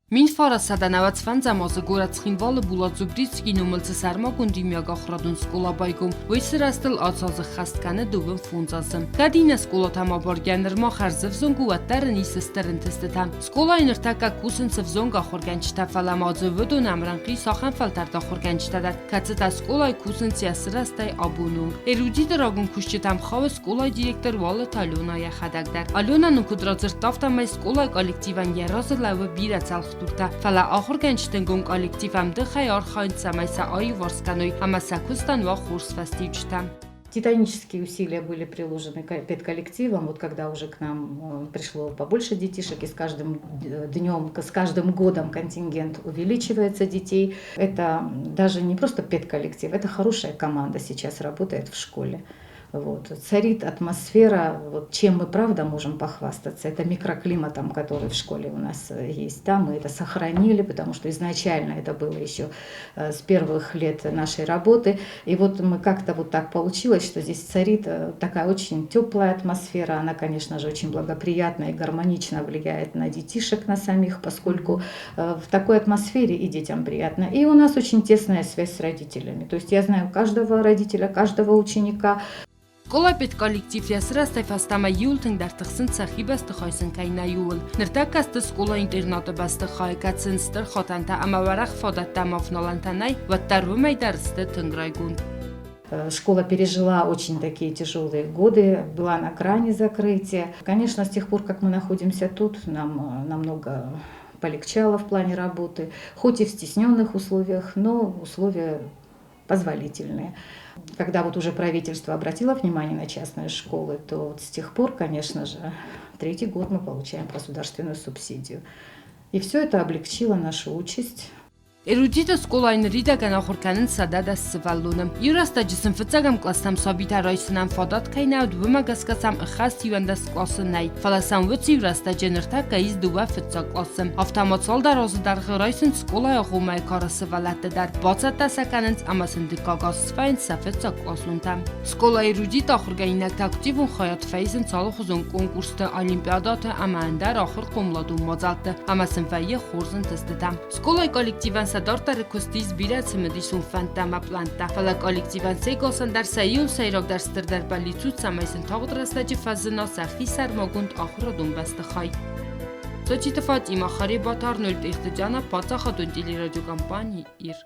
Մին ֆարասադանաված ֆանձամոզը գորած Ցխինվалы Булат Зубрицкийы номыл сырмагонд иумиагахуырадон Скъола байгում, ոյ սրաստել ացազը խաստկանը դուվն ֆունձասım. Կադինը Скъола համաբարգյանր մախարզվ զոնգուատտարն իսստերն թստտամ. Скъоla ինրտակա կուսնցվ զոնգ ախորգանչտա ֆալամաձը վդոն ամրանքի սախանֆալտար դախորգանչտադար. Կացտա Скъоla կուսնցիա սրաստայ աբունունգ. Эрудит ռագուն քուշչտամ խավը Скъоla դիրեկտոր Վալը Ալյոնայա խադակդար. Ալյոնան ուկդրածր տավտամայ Скъоla կոլեկտիվան երազը լավը բիրացալ Fala ախորգանչտենգոն կոլեկտիվ ամդխայ արխայնցա մայսա այ վարսկանոյ համասակուստան ва խուրսվաստիճտամ. Титанические усилия были приложены педколлективом, вот когда уже к нам пришло побольше детишек, и с каждым днем, с каждым годом контингент увеличивается детей. Это даже не просто педколлектив, это хорошая команда сейчас работает в школе. Вот. Царит атмосфера, вот, чем мы правда можем похвастаться, это микроклиматом, который в школе у нас есть. Да, мы это сохранили, потому что изначально это было еще с первых лет нашей работы. И вот мы как-то вот так получилось, что здесь царит такая очень теплая атмосфера. Она, конечно же, очень благоприятно и гармонично влияет на детишек, на самих, поскольку в такой атмосфере и детям приятно. И у нас очень тесная связь с родителями. То есть я знаю каждого родителя, каждого ученика. Скъола педколлектив ясрастай фастама юлтын дартықсын цахибасты хайсын кайна юл. Ныртакасты Скъола интерната басты хайкатсынстыр хотанта амаварах фодатта мафнолантанай ваттарвымай дарысты тынграйгун. Школа пережила очень такие тяжелые годы, была на грани закрытия. Конечно, с тех пор, как мы находимся тут, нам намного полегчало в плане работы, хоть и в стесненных условиях, но условия позволительные. Когда вот уже правительство обратило внимание на частные школы, то вот с тех пор, конечно же, 3-й год мы получаем государственную субсидию. И все это облегчило нашу участь. Эрудիտը Скъոլայների դականախորքանն սադադա սվալունım. Յուրաստաջիսն ֆծագամ կլաստամ սաբիտարայսնան ֆադատ կայնաուդ վմագասկացամ ըխաստ յուանդաս կլասնայ. Ֆալասան վծի յուրաստաջենրտա կայіз դուվա ֆծա կլասım. Ավտամացալ դարոզը դարղրայսն Скъоla աղումայ կարը սվալատը դար. Բացատասականնց ամասն դկագասվայն սաֆծա կլասունտամ. Скъоla Эрудит ախորգայինակ տակտիվուն խայատ ֆայզն ցալոխուզուն կոնկուրստը օլիմպիադատը ամանդար ախոր կոմլադու մոզալտը. Ամասն վայե խորզն տստտամ. Скъоla կոլեկտիվան Դորտարը կոստից բիրացը մդիսուն ֆանտամա պլանտա. Ֆալա կոլեկտիվան սեյգոսան դար սայյուն սայրոգ դար ստրդար բալիցուց սամայսն թաղդրաստաջի ֆազնա սախի սառմագոնդ ախուըրադոն բաստխայ. Սոչիտը Ֆատիմա Խարի բաթարնոլ տեխտջանա պացախատոն տիլի ռադիոկամպանի իր.